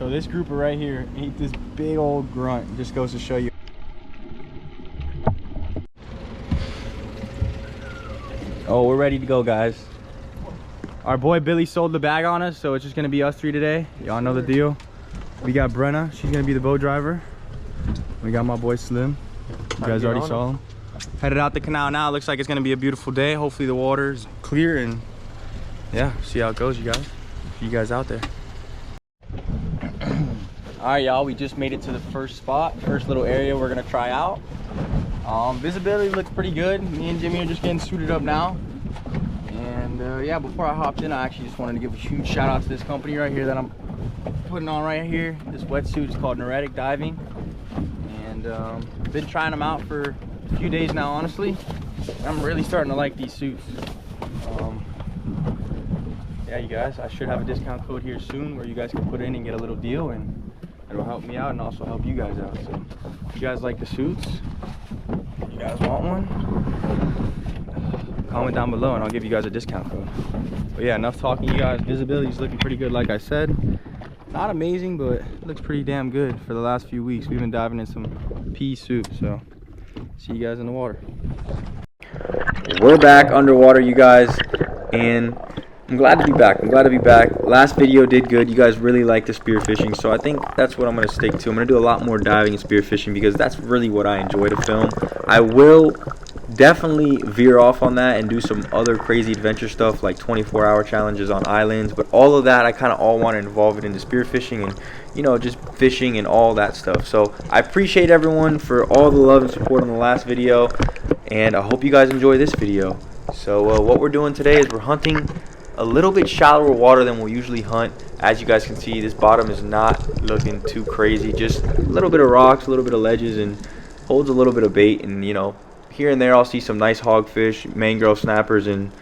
So this grouper right here ate this big old grunt. Just goes to show you. Oh, we're ready to go, guys. Our boy Billy sold the bag on us, so it's just gonna be us three today. Y'all know the deal. We got Brenna, she's gonna be the boat driver. We got my boy Slim. You guys already saw him. Headed out the canal now. Looks like it's gonna be a beautiful day. Hopefully the water's clear and yeah, see how it goes, you guys. See you guys out there. All right, y'all, we just made it to the first spot, first little area we're gonna try out. Visibility looks pretty good. Me and Jimmy are just getting suited up now. And yeah, before I hopped in, I actually just wanted to give a huge shout out to this company right here that I'm putting on right here. This wetsuit is called Neuretic Diving. And been trying them out for a few days now, honestly. I'm really starting to like these suits. Yeah, you guys, I should have a discount code here soon where you guys can put in and get a little deal, and it'll help me out and also help you guys out. So if you guys like the suits, you guys want one, comment down below and I'll give you guys a discount code. But yeah, enough talking, you guys. Visibility is looking pretty good, like I said. Not amazing, but it looks pretty damn good. For the last few weeks we've been diving in some pea soup, so see you guys in the water. We're back underwater, you guys, and I'm glad to be back. Last video did good. You guys really liked the spearfishing, so I think that's what I'm going to stick to. I'm going to do a lot more diving and spearfishing because that's really what I enjoy to film. I will definitely veer off on that and do some other crazy adventure stuff like 24-hour challenges on islands, but all of that I kind of all want to involve it into spearfishing and, you know, just fishing and all that stuff. So I appreciate everyone for all the love and support on the last video, and I hope you guys enjoy this video. So what we're doing today is we're hunting a little bit shallower water than we'll usually hunt. As you guys can see, this bottom is not looking too crazy, just a little bit of rocks, a little bit of ledges, and holds a little bit of bait. And you know, here and there I'll see some nice hogfish, mangrove snappers, and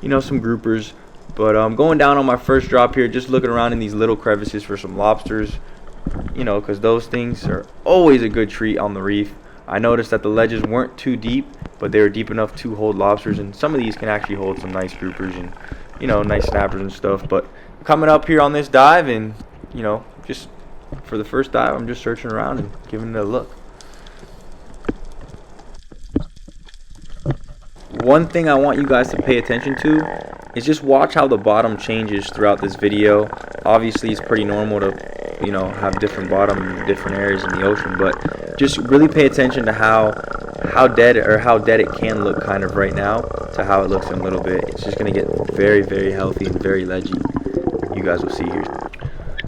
you know, some groupers. But I'm going down on my first drop here, just looking around in these little crevices for some lobsters, you know, because those things are always a good treat on the reef. I noticed that the ledges weren't too deep, but they were deep enough to hold lobsters, and some of these can actually hold some nice groupers and, you know, nice snappers and stuff. But coming up here on this dive, and you know, just for the first dive, I'm just searching around and giving it a look. One thing I want you guys to pay attention to is just watch how the bottom changes throughout this video. Obviously it's pretty normal to, you know, have different bottom in different areas in the ocean, but just really pay attention to how dead it can look kind of right now to how it looks in a little bit. It's just going to get very, very healthy and very ledgy. You guys will see here.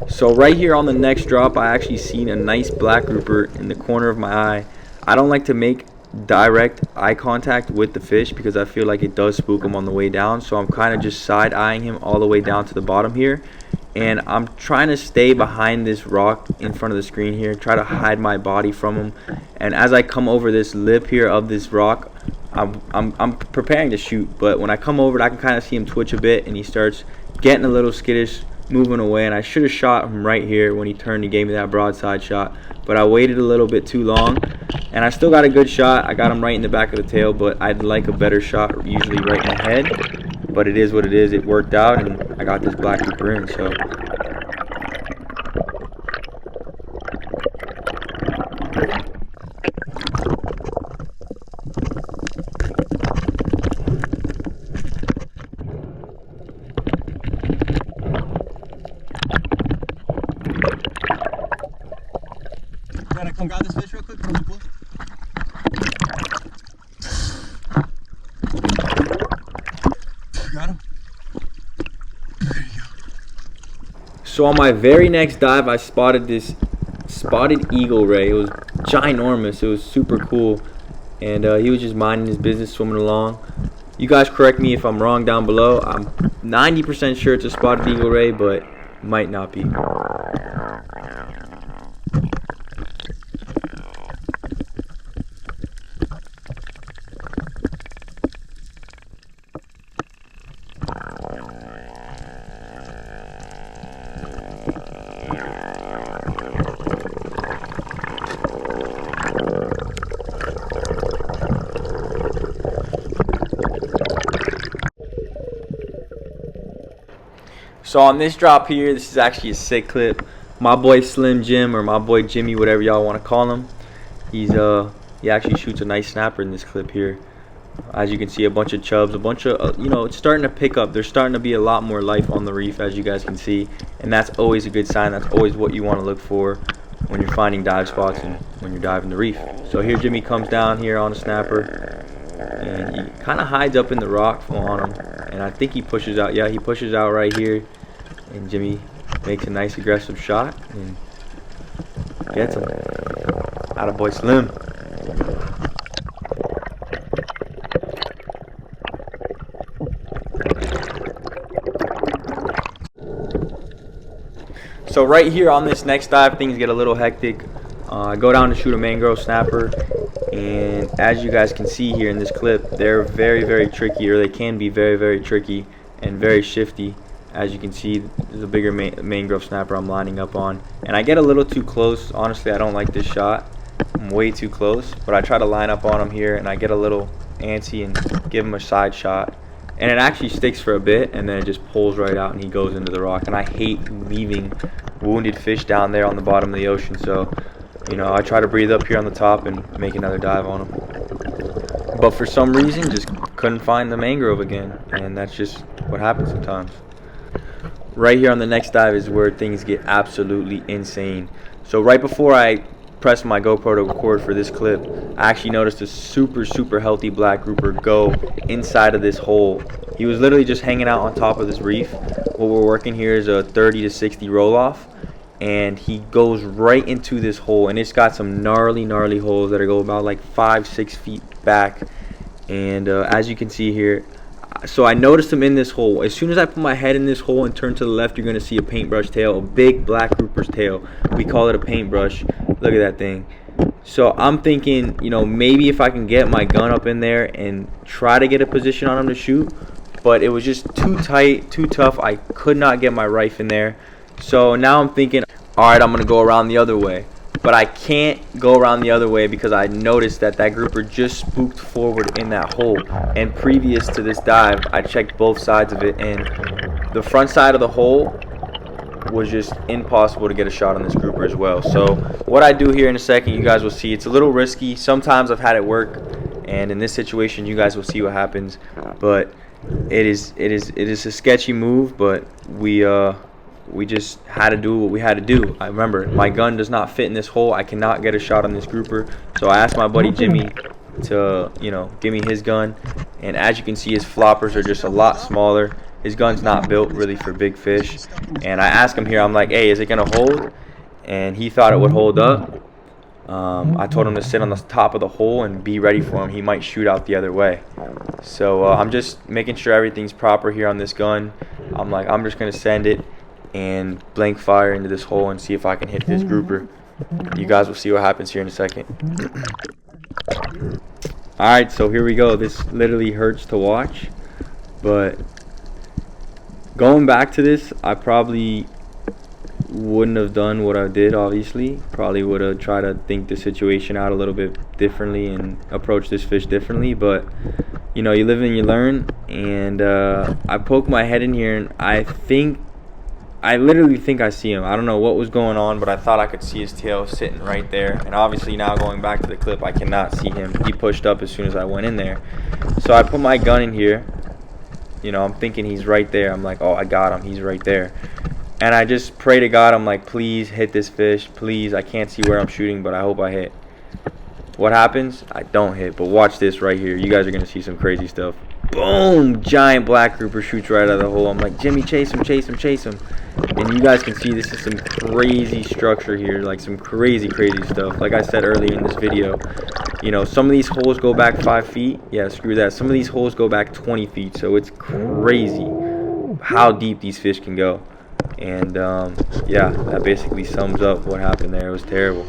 So right here on the next drop, I actually seen a nice black grouper in the corner of my eye. I don't like to make direct eye contact with the fish because I feel like it does spook him on the way down, so I'm kind of just side eyeing him all the way down to the bottom here, and I'm trying to stay behind this rock in front of the screen here, try to hide my body from him. And as I come over this lip here of this rock, I'm preparing to shoot, but when I come over it, I can kind of see him twitch a bit and he starts getting a little skittish, moving away. And I should have shot him right here when he turned and gave me that broadside shot, but I waited a little bit too long, and I still got a good shot. I got him right in the back of the tail, but I'd like a better shot, usually right in the head. But it is what it is. It worked out, and I got this black grouper in. So you wanna come grab this fish real quick from the pool? Got him? There you go. So on my very next dive, I spotted this spotted eagle ray. It was ginormous. It was super cool, and he was just minding his business, swimming along. You guys correct me if I'm wrong down below. I'm 90% sure it's a spotted eagle ray, but might not be. So on this drop here, this is actually a sick clip. my boy Slim Jim, or my boy Jimmy, whatever y'all want to call him. He actually shoots a nice snapper in this clip here. As you can see, a bunch of chubs, a bunch of you know, it's starting to pick up. There's starting to be a lot more life on the reef, as you guys can see, and that's always a good sign. That's always what you want to look for when you're finding dive spots and when you're diving the reef. So here Jimmy comes down here on a snapper, and he kind of hides up in the rock on him, and I think he pushes out. Yeah, he pushes out right here, and Jimmy makes a nice aggressive shot and gets him. Attaboy Slim. So right here on this next dive, things get a little hectic. I go down to shoot a mangrove snapper, and as you guys can see here in this clip, they're very, very tricky, or they can be very, very tricky and very shifty. As you can see, there's a bigger mangrove snapper I'm lining up on, and I get a little too close. Honestly, I don't like this shot. I'm way too close, but I try to line up on him here, and I get a little antsy and give him a side shot, and it actually sticks for a bit, and then it just pulls right out and he goes into the rock. And I hate leaving wounded fish down there on the bottom of the ocean, so you know, I try to breathe up here on the top and make another dive on him. But for some reason, just couldn't find the mangrove again, and that's just what happens sometimes. Right here on the next dive is where things get absolutely insane. So right before I pressed my GoPro to record for this clip, I actually noticed a super healthy black grouper go inside of this hole. He was literally just hanging out on top of this reef. What we're working here is a 30 to 60 roll off, and he goes right into this hole, and it's got some gnarly holes that go about like 5-6 feet back. And as you can see here, so I noticed him in this hole. As soon as I put my head in this hole and turn to the left, you're going to see a paintbrush tail, a big black grouper's tail. We call it a paintbrush. Look at that thing. So I'm thinking, you know, maybe if I can get my gun up in there and try to get a position on him to shoot, but it was just too tight, too tough. I could not get my rifle in there. So now I'm thinking, all right, I'm going to go around the other way. But I can't go around the other way because I noticed that that grouper just spooked forward in that hole. And previous to this dive, I checked both sides of it, and the front side of the hole was just impossible to get a shot on this grouper as well. So what I do here in a second, you guys will see. It's a little risky. Sometimes I've had it work, and in this situation, you guys will see what happens. But it is a sketchy move, but we just had to do what we had to do. I remember, my gun does not fit in this hole. I cannot get a shot on this grouper. So I asked my buddy Jimmy to, you know, give me his gun. And as you can see, his floppers are just a lot smaller. His gun's not built really for big fish. And I asked him here, I'm like, hey, is it going to hold? And he thought it would hold up. I told him to sit on the top of the hole and be ready for him. He might shoot out the other way. So I'm just making sure everything's proper here on this gun. I'm just going to send it and blank fire into this hole and see if I can hit this grouper. You guys will see what happens here in a second. Alright, so here we go. This literally hurts to watch, but going back to this, I probably wouldn't have done what I did. Obviously, probably would have tried to think the situation out a little bit differently and approach this fish differently, but you know, you live and you learn. And I poked my head in here, and I literally think I see him. I don't know what was going on, but I thought I could see his tail sitting right there. And obviously now going back to the clip, I cannot see him. He pushed up as soon as I went in there. So I put my gun in here. You know, I'm thinking he's right there. I'm like, oh, I got him. He's right there. And I just pray to God. I'm like, please hit this fish. Please. I can't see where I'm shooting, but I hope I hit. What happens? I don't hit. But watch this right here. You guys are going to see some crazy stuff. Boom! Giant black grouper shoots right out of the hole. I'm like, Jimmy, chase him, chase him, chase him. And you guys can see this is some crazy structure here, like some crazy stuff. Like I said earlier in this video, you know, some of these holes go back 5 feet. Yeah, screw that. Some of these holes go back 20 feet. So it's crazy how deep these fish can go. And yeah, that basically sums up what happened there. It was terrible.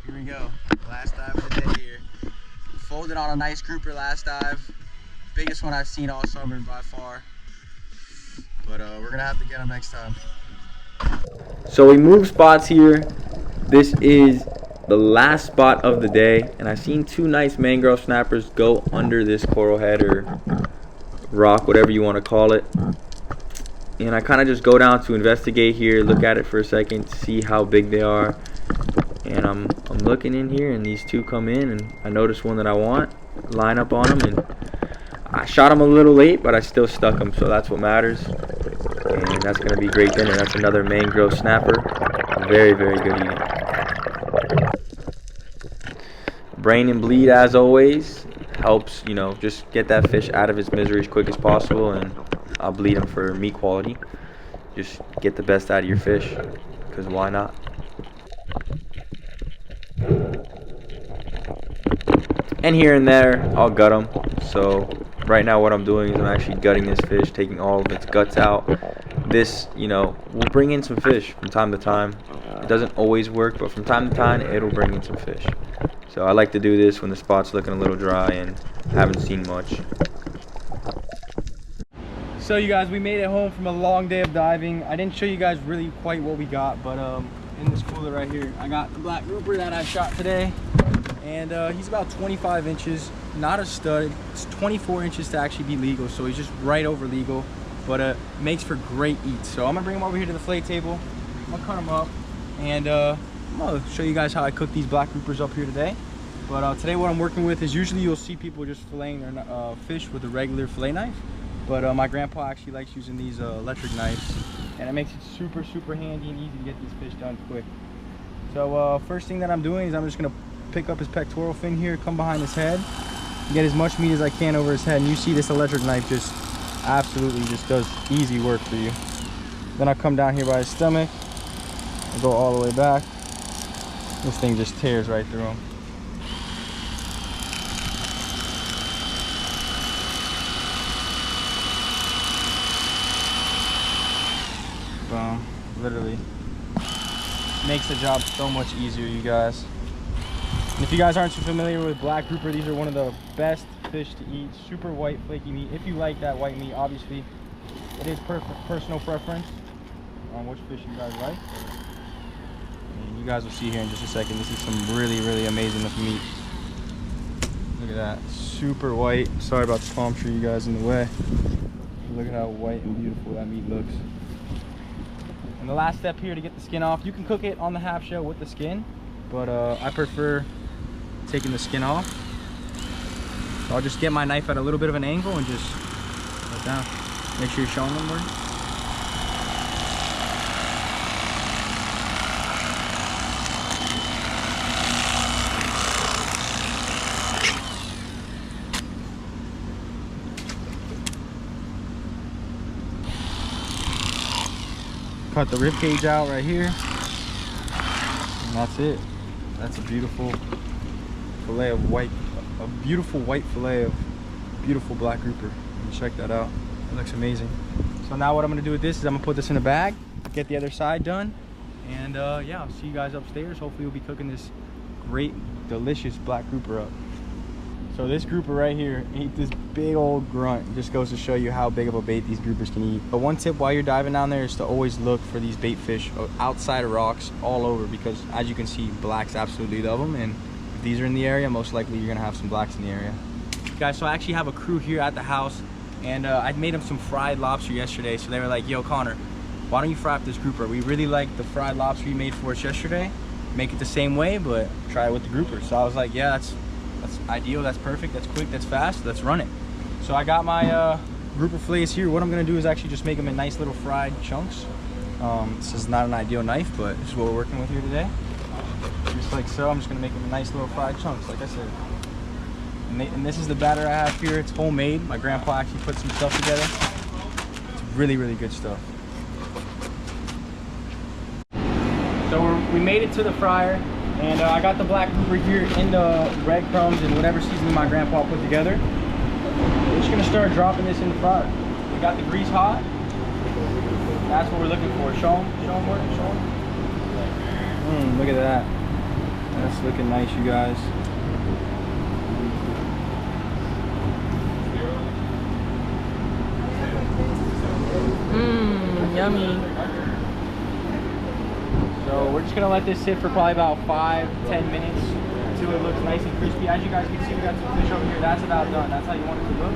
Here we go. Last dive of the day here. Folded on a nice grouper last dive. Biggest one I've seen all summer by far. But we're gonna have to get him next time. So we move spots here. This is the last spot of the day, and I've seen two nice mangrove snappers go under this coral head or rock, whatever you want to call it. And I kind of just go down to investigate here, look at it for a second, see how big they are. And I'm looking in here, and these two come in, and I notice one that I want, line up on them, and I shot them a little late, but I still stuck them, so that's what matters. And that's going to be great dinner. That's another mangrove snapper. Very, very good eating. Brain and bleed, as always, helps, you know, just get that fish out of its misery as quick as possible, and I'll bleed them for meat quality. Just get the best out of your fish, because why not? And here and there, I'll gut them. So right now what I'm doing is I'm actually gutting this fish, taking all of its guts out. This, you know, will bring in some fish from time to time. It doesn't always work, but from time to time, it'll bring in some fish. So I like to do this when the spot's looking a little dry and haven't seen much. So you guys, we made it home from a long day of diving. I didn't show you guys really quite what we got, but in this cooler right here, I got the black grouper that I shot today. And he's about 25 inches, not a stud. It's 24 inches to actually be legal, so he's just right over legal, but makes for great eats. So I'm gonna bring him over here to the fillet table. I'm gonna cut him up, and I'm gonna show you guys how I cook these black groupers up here today. But today what I'm working with is, usually you'll see people just filleting their fish with a regular fillet knife, but my grandpa actually likes using these electric knives, and it makes it super, super handy and easy to get these fish done quick. So first thing that I'm doing is I'm just gonna pick up his pectoral fin here, come behind his head, get as much meat as I can over his head, and you see this electric knife just absolutely just does easy work for you. Then I come down here by his stomach and go all the way back. This thing just tears right through him. Boom. Literally makes the job so much easier, you guys. And if you guys aren't too familiar with black grouper, these are one of the best fish to eat. Super white, flaky meat. If you like that white meat, obviously, it is personal preference on which fish you guys like. And you guys will see here in just a second. This is some really, really amazing looking meat. Look at that, super white. Sorry about the palm tree, you guys, in the way. Look at how white and beautiful that meat looks. And the last step here to get the skin off, you can cook it on the half shell with the skin, but I prefer taking the skin off. So I'll just get my knife at a little bit of an angle and just put it down. Make sure you're showing them where. Cut the rib cage out right here, and that's it. That's a beautiful fillet of white, a beautiful white fillet of beautiful black grouper. Check that out. It looks amazing. So now what I'm gonna do with this is I'm gonna put this in a bag, get the other side done, and yeah, I'll see you guys upstairs. Hopefully we'll be cooking this great, delicious black grouper up. So this grouper right here ate this big old grunt. Just goes to show you how big of a bait these groupers can eat. But one tip while you're diving down there is to always look for these bait fish outside of rocks all over, because as you can see, blacks absolutely love them, and if these are in the area, most likely you're gonna have some blacks in the area. Guys, so I actually have a crew here at the house, and I made them some fried lobster yesterday, so they were like, yo Connor, why don't you fry up this grouper? We really like the fried lobster you made for us yesterday. Make it the same way, but try it with the grouper. So I was like, yeah, that's ideal, that's perfect, that's quick, that's fast, let's run it. So I got my grouper fillets here. What I'm gonna do is actually just make them in nice little fried chunks. This is not an ideal knife, but this is what we're working with here today. Just like so, I'm just gonna make them in nice little fried chunks, like I said. And this is the batter I have here. It's homemade. My grandpa actually put some stuff together. It's really, really good stuff. So we made it to the fryer, and I got the black grouper here in the breadcrumbs and whatever seasoning my grandpa put together. We're just gonna start dropping this in the fryer. We got the grease hot. That's what we're looking for. Show them, Mark, show them. Look at that. That's looking nice, you guys. Yummy. So we're just gonna let this sit for probably about 5-10 minutes until it looks nice and crispy. As you guys can see, we got some fish over here. That's about done. That's how you want it to look.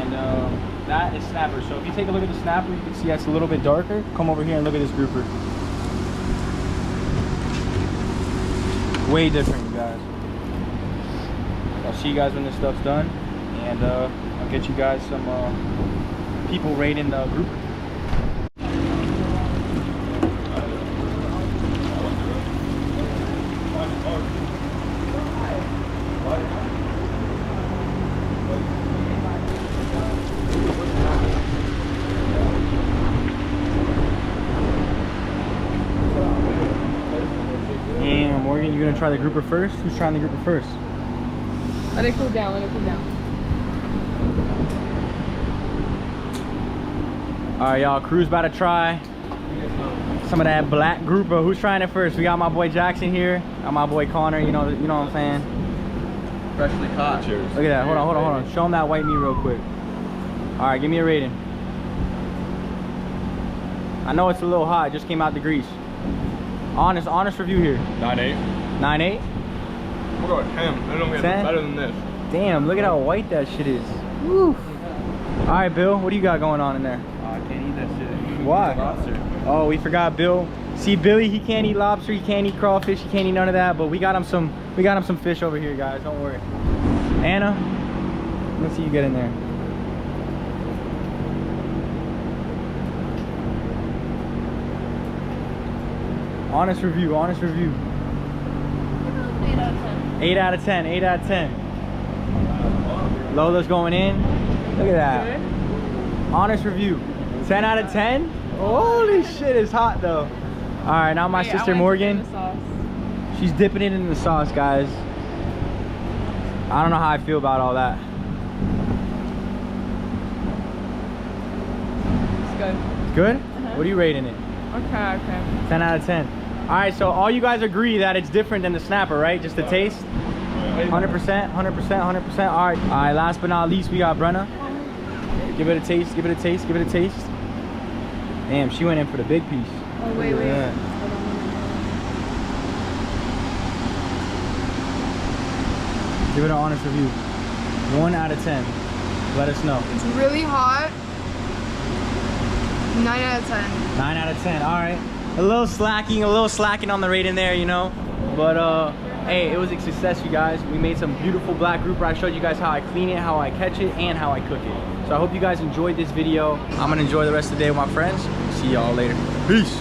And that is snapper. So if you take a look at the snapper, you can see that's a little bit darker. Come over here and look at this grouper. Way different, you guys. I'll see you guys when this stuff's done, and I'll get you guys some people rating the grouper. And Morgan, you gonna try the grouper first? Who's trying the grouper first? Let it cool down, let it cool down. Alright, y'all, crew's about to try some of that black grouper. Who's trying it first? We got my boy Jackson here, got my boy Connor, you know what I'm saying? Freshly caught. Cheers. Look at that, hold on. Show him that white meat real quick. Alright, give me a rating. I know it's a little hot, it just came out the grease. Honest review here. 9.8. 9.8? We'll go with 10. They don't get 10? better than this. Damn, look at how white that shit is. Woo. Alright, Bill, what do you got going on in there? I can't eat that shit. Why? Lobster. Oh, we forgot Bill. See, Billy, he can't eat lobster, he can't eat crawfish, he can't eat none of that, but we got him some fish over here, guys. Don't worry. Anna, let's see you get in there. Honest review. 8 out of 10. 8 out of 10, 8 out of 10. Lola's going in. Look at that. Good. Honest review. 10 out of 10? Holy shit, it's hot though. All right, now my Wait, sister I wanna dip it in Morgan. the sauce. She's dipping it in the sauce, guys. I don't know how I feel about all that. It's good. Good? Uh-huh. What are you rating it? Okay. 10 out of 10. All right, so all you guys agree that it's different than the snapper, right? Just the taste? 100%, 100%. All right, last but not least, we got Brenna. Give it a taste. Damn, she went in for the big piece. Oh, wait. Yeah. Give it an honest review. 1 out of 10. Let us know. It's really hot. 9 out of 10. 9 out of 10. All right. A little slacking on the rating there, you know. But hey, it was a success, you guys. We made some beautiful black grouper. I showed you guys how I clean it, how I catch it, and how I cook it. So I hope you guys enjoyed this video. I'm gonna enjoy the rest of the day with my friends. See y'all later. Peace.